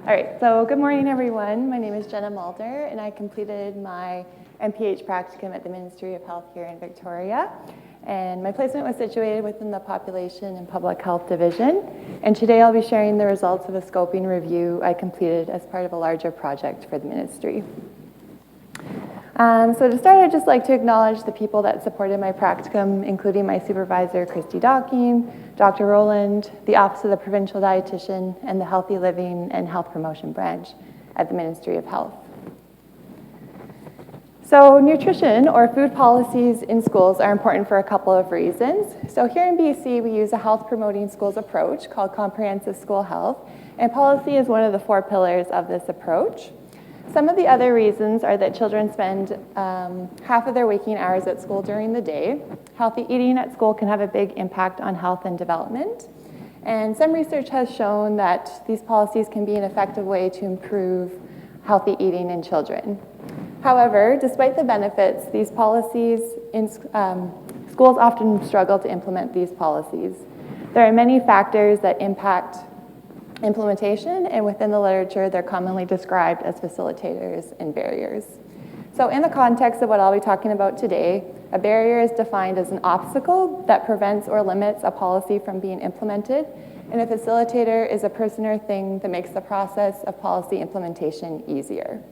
All right, so good morning, everyone. My name is Jenna Mulder, and I completed my MPH practicum at the Ministry of Health here in Victoria. And my placement was situated within the Population and Public Health Division. And today I'll be sharing the results of a scoping review I completed as part of a larger project for the ministry. So to start, I'd just like to acknowledge the people that supported my practicum, including my supervisor, Christy Docking, Dr. Rowland, the Office of the Provincial Dietitian, and the Healthy Living and Health Promotion Branch at the Ministry of Health. So nutrition or food policies in schools are important for a couple of reasons. So here in BC, we use a health promoting schools approach called comprehensive school health, and policy is one of the 4 pillars of this approach. Some of the other reasons are that children spend half of their waking hours at school during the day. Healthy eating at school can have a big impact on health and development. And some research has shown that these policies can be an effective way to improve healthy eating in children. However, despite the benefits, these policies in schools often struggle to implement these policies. There are many factors that impact implementation, and within the literature, they're commonly described as facilitators and barriers. So in the context of what I'll be talking about today, a barrier is defined as an obstacle that prevents or limits a policy from being implemented, and a facilitator is a person or thing that makes the process of policy implementation easier.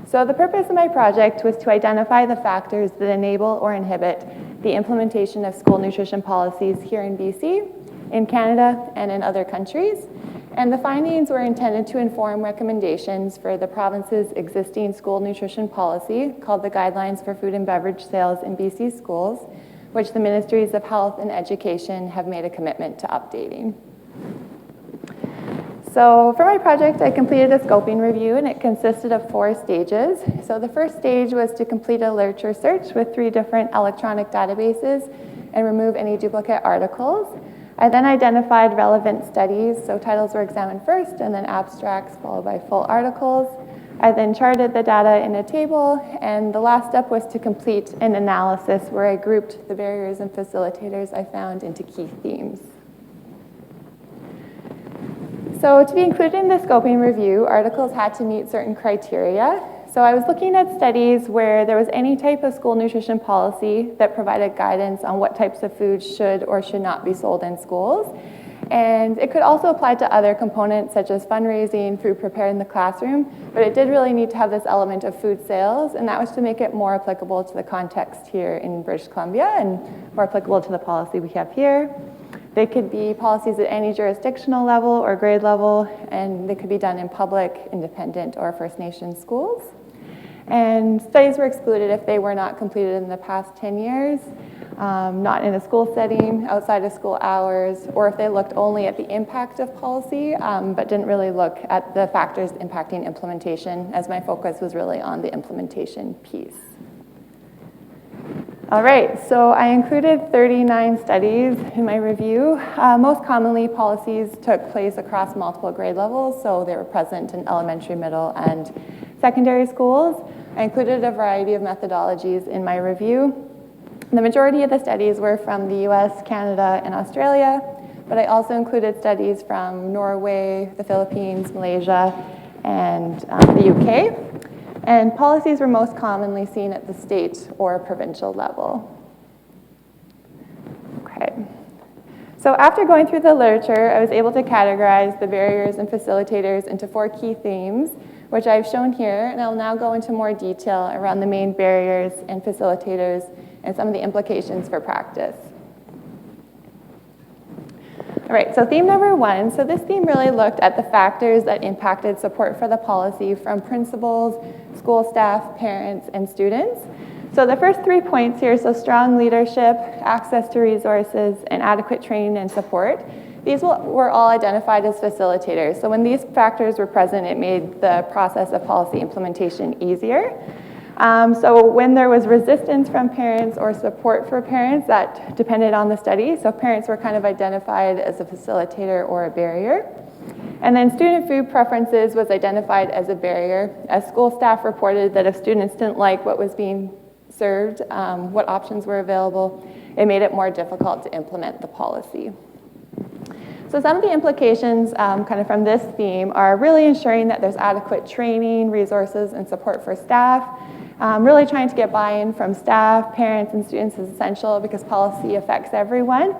So the purpose of my project was to identify the factors that enable or inhibit the implementation of school nutrition policies here in BC, in Canada, and in other countries. And the findings were intended to inform recommendations for the province's existing school nutrition policy called the Guidelines for Food and Beverage Sales in BC Schools, which the Ministries of Health and Education have made a commitment to updating. So for my project, I completed a scoping review, and it consisted of 4 stages. So the first stage was to complete a literature search with 3 different electronic databases and remove any duplicate articles. I then identified relevant studies, so titles were examined first, and then abstracts followed by full articles. I then charted the data in a table, and the last step was to complete an analysis where I grouped the barriers and facilitators I found into key themes. So to be included in the scoping review, articles had to meet certain criteria. So I was looking at studies where there was any type of school nutrition policy that provided guidance on what types of foods should or should not be sold in schools. And it could also apply to other components such as fundraising, food prepared in the classroom, but it did really need to have this element of food sales, and that was to make it more applicable to the context here in British Columbia and more applicable to the policy we have here. They could be policies at any jurisdictional level or grade level, and they could be done in public, independent, or First Nations schools. And studies were excluded if they were not completed in the past 10 years, not in a school setting, outside of school hours, or if they looked only at the impact of policy, but didn't really look at the factors impacting implementation, as my focus was really on the implementation piece. All right, so I included 39 studies in my review. Most commonly, policies took place across multiple grade levels, so they were present in elementary, middle, and secondary schools. I included a variety of methodologies in my review. The majority of the studies were from the US, Canada, and Australia, but I also included studies from Norway, the Philippines, Malaysia, and the UK. And policies were most commonly seen at the state or provincial level. Okay. So after going through the literature, I was able to categorize the barriers and facilitators into 4 key themes, which I've shown here, and I'll now go into more detail around the main barriers and facilitators and some of the implications for practice. All right, so theme number 1. So this theme really looked at the factors that impacted support for the policy from principals, school staff, parents, and students. So the first 3 points here, so strong leadership, access to resources, and adequate training and support, these were all identified as facilitators. So when these factors were present, it made the process of policy implementation easier. So when there was resistance from parents or support for parents, that depended on the study. So parents were kind of identified as a facilitator or a barrier. And then student food preferences was identified as a barrier, as school staff reported that if students didn't like what was being served, what options were available, it made it more difficult to implement the policy. So some of the implications kind of from this theme are really ensuring that there's adequate training, resources, and support for staff. Really trying to get buy-in from staff, parents, and students is essential because policy affects everyone.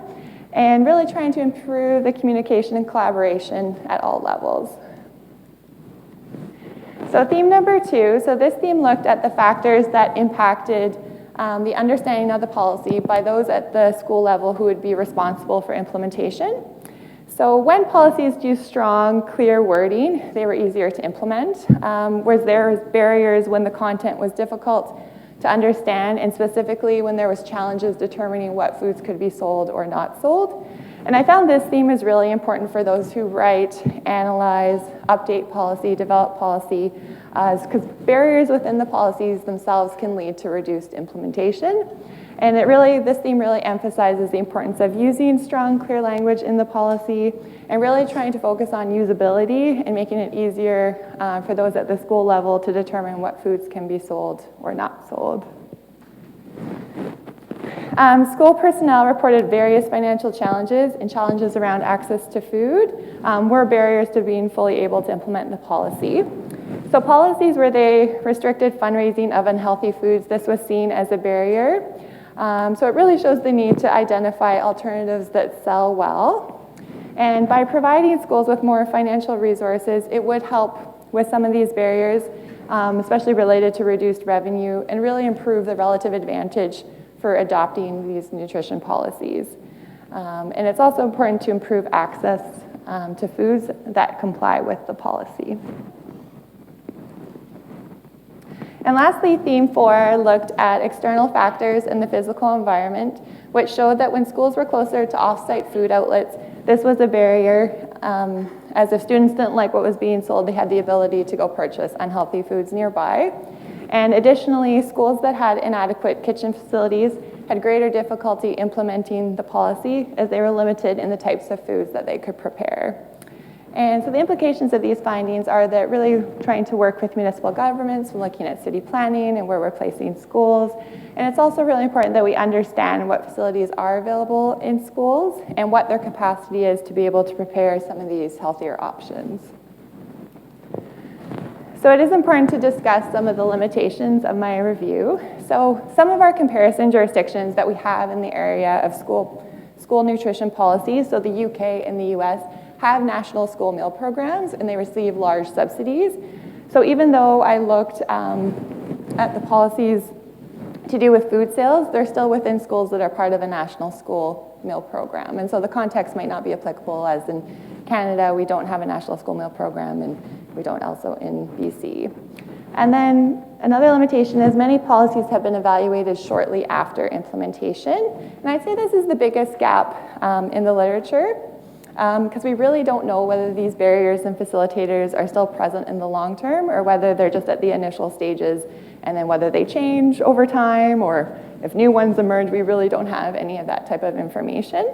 And really trying to improve the communication and collaboration at all levels. So theme number 2, so this theme looked at the factors that impacted the understanding of the policy by those at the school level who would be responsible for implementation. So when policies use strong, clear wording, they were easier to implement, whereas there was barriers when the content was difficult to understand, and specifically when there was challenges determining what foods could be sold or not sold. And I found this theme is really important for those who write, analyze, update policy, develop policy, because barriers within the policies themselves can lead to reduced implementation. And this theme really emphasizes the importance of using strong, clear language in the policy and really trying to focus on usability and making it easier for those at the school level to determine what foods can be sold or not sold. School personnel reported various financial challenges and challenges around access to food were barriers to being fully able to implement the policy. So policies where they restricted fundraising of unhealthy foods, this was seen as a barrier. So it really shows the need to identify alternatives that sell well. And by providing schools with more financial resources, it would help with some of these barriers, especially related to reduced revenue, and really improve the relative advantage for adopting these nutrition policies. And it's also important to improve access to foods that comply with the policy. And lastly, theme 4 looked at external factors in the physical environment, which showed that when schools were closer to off-site food outlets, this was a barrier, as if students didn't like what was being sold, they had the ability to go purchase unhealthy foods nearby. And additionally, schools that had inadequate kitchen facilities had greater difficulty implementing the policy as they were limited in the types of foods that they could prepare. And so the implications of these findings are that really trying to work with municipal governments, looking at city planning and where we're placing schools. And it's also really important that we understand what facilities are available in schools and what their capacity is to be able to prepare some of these healthier options. So it is important to discuss some of the limitations of my review. So some of our comparison jurisdictions that we have in the area of school nutrition policies, so the UK and the US, have national school meal programs and they receive large subsidies. So even though I looked at the policies to do with food sales, they're still within schools that are part of a national school meal program. And so the context might not be applicable, as in Canada, we don't have a national school meal program, and we don't also in BC. And then another limitation is many policies have been evaluated shortly after implementation. And I'd say this is the biggest gap in the literature, because we really don't know whether these barriers and facilitators are still present in the long term or whether they're just at the initial stages, and then whether they change over time or if new ones emerge. We really don't have any of that type of information.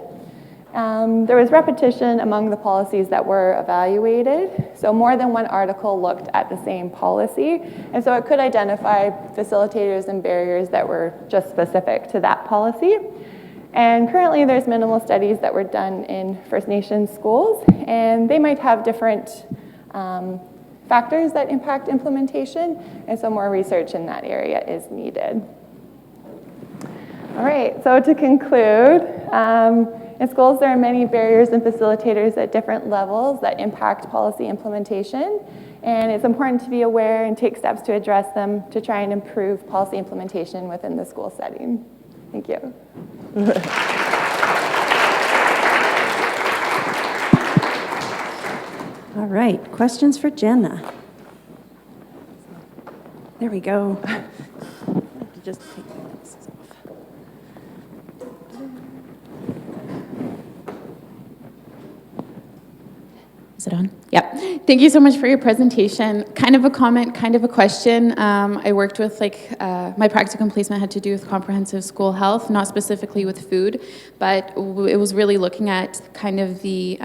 There was repetition among the policies that were evaluated. So more than one article looked at the same policy. And so it could identify facilitators and barriers that were just specific to that policy. And currently there's minimal studies that were done in First Nations schools, and they might have different factors that impact implementation, and so more research in that area is needed. All right, so to conclude, in schools there are many barriers and facilitators at different levels that impact policy implementation, and it's important to be aware and take steps to address them to try and improve policy implementation within the school setting. Thank you. All right, questions for Jenna? There we go. Just take my glasses off. Is it on? Yeah. Thank you so much for your presentation. Kind of a comment, kind of a question. I worked with, my practicum placement had to do with comprehensive school health, not specifically with food, but it was really looking at kind of the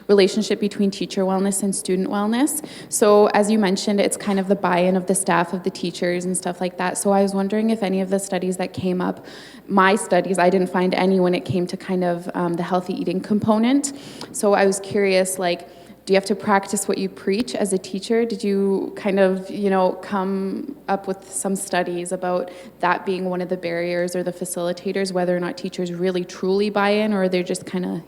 relationship between teacher wellness and student wellness. So as you mentioned, it's kind of the buy-in of the staff, of the teachers and stuff like that. So I was wondering if any of the studies that came up, my studies, I didn't find any when it came to kind of the healthy eating component. So I was curious, like, do you have to practice what you preach as a teacher? Did you kind of, come up with some studies about that being one of the barriers or the facilitators, whether or not teachers really truly buy in, or they're just kind of,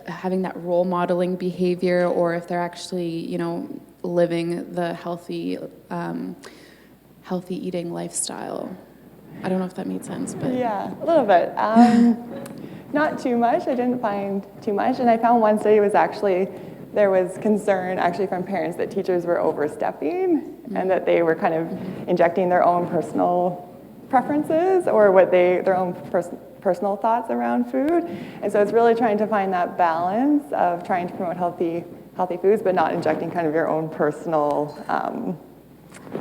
having that role modeling behavior, or if they're actually, living the healthy eating lifestyle? I don't know if that made sense, but. Yeah, a little bit. Not too much. I didn't find too much. And I found one study was actually, there was concern actually from parents that teachers were overstepping and that they were kind of injecting their own personal preferences or their own personal thoughts around food. And so it's really trying to find that balance of trying to promote healthy foods, but not injecting kind of your own personal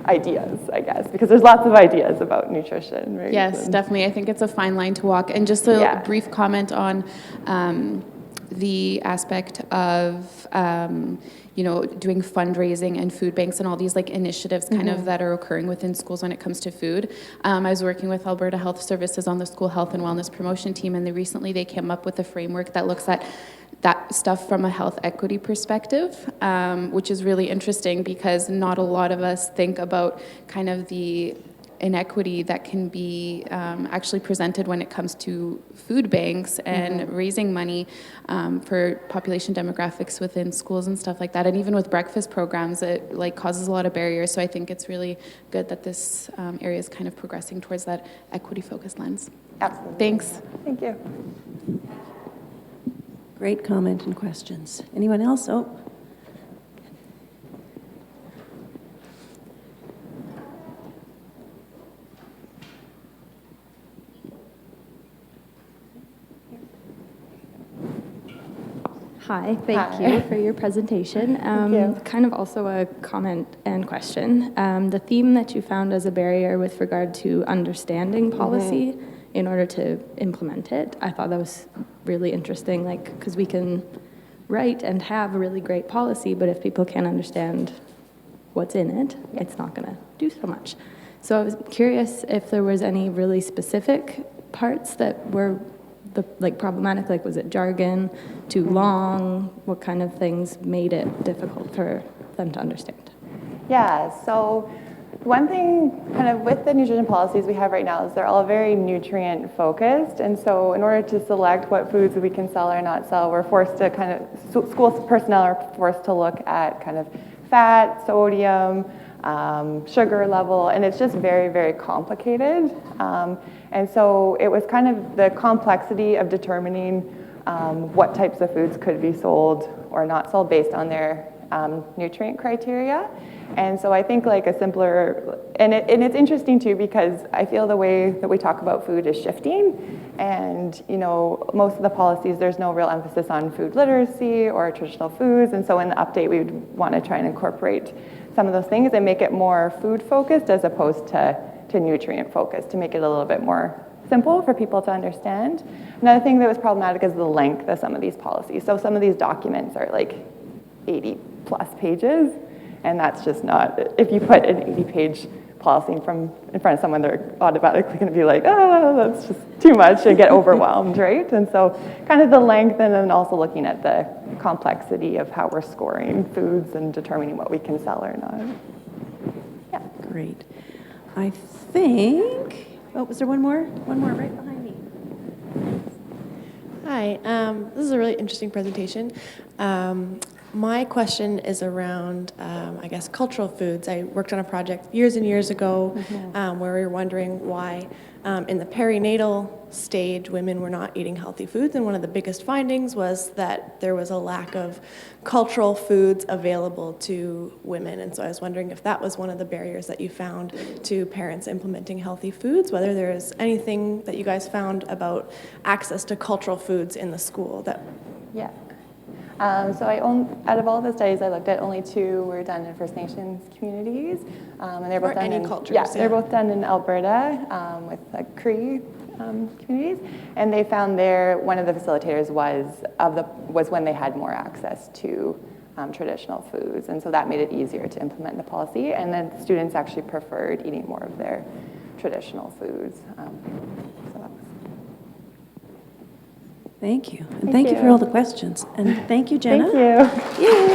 ideas, I guess, because there's lots of ideas about nutrition, right? Yes, definitely. I think it's a fine line to walk. And just a brief comment on the aspect of doing fundraising and food banks and all these like initiatives kind of that are occurring within schools when it comes to food. I was working with Alberta Health Services on the school health and wellness promotion team, and recently they came up with a framework that looks at that stuff from a health equity perspective, which is really interesting because not a lot of us think about kind of the inequity that can be actually presented when it comes to food banks and raising money for population demographics within schools and stuff like that. And even with breakfast programs, it like causes a lot of barriers. So I think it's really good that this area is kind of progressing towards that equity-focused lens. Absolutely. Thanks. Thank you. Great comment and questions. Anyone else? Oh. Hi, thank you for your presentation. Thank you. Kind of also a comment and question. The theme that you found as a barrier with regard to understanding policy in order to implement it, I thought that was really interesting, like, because we can write and have a really great policy, but if people can't understand what's in it, it's not going to do so much. So I was curious if there was any really specific parts that were problematic, like was it jargon, too long, what kind of things made it difficult for them to understand? Yeah, so one thing kind of with the nutrition policies we have right now is they're all very nutrient focused, and so in order to select what foods we can sell or not sell, we're forced to kind of, school personnel are forced to look at kind of fat, sodium, sugar level, and it's just very, very complicated. And so it was kind of the complexity of determining what types of foods could be sold or not sold based on their nutrient criteria. And so I think like a simpler, and it's interesting too because I feel the way that we talk about food is shifting, and most of the policies there's no real emphasis on food literacy or traditional foods, and so in the update we would want to try and incorporate some of those things and make it more food focused as opposed to nutrient focused, to make it a little bit more simple for people to understand. Another thing that was problematic is the length of some of these policies. So some of these documents are like 80 plus pages, and that's just not, if you put an 80-page policy in front of someone, they're automatically going to be like, oh, that's just too much, and get overwhelmed, right? And so kind of the length, and then also looking at the complexity of how we're scoring foods and determining what we can sell or not. Yeah. Great. I think, was there one more? One more right behind me. Hi, this is a really interesting presentation. My question is around, I guess, cultural foods. I worked on a project years and years ago where we were wondering why in the perinatal stage women were not eating healthy foods, and one of the biggest findings was that there was a lack of cultural foods available to women. And so I was wondering if that was one of the barriers that you found to parents implementing healthy foods, whether there is anything that you guys found about access to cultural foods in the school that. Yeah. So out of all the studies I looked at, only 2 were done in First Nations communities, and they're both Or done any in cultures, they're both done in Alberta with Cree communities, and they found one of the facilitators was when they had more access to traditional foods, and so that made it easier to implement the policy, and then students actually preferred eating more of their traditional foods. So that was Thank you. And thank you for all the questions. And thank you, Jenna. Thank you. Yay.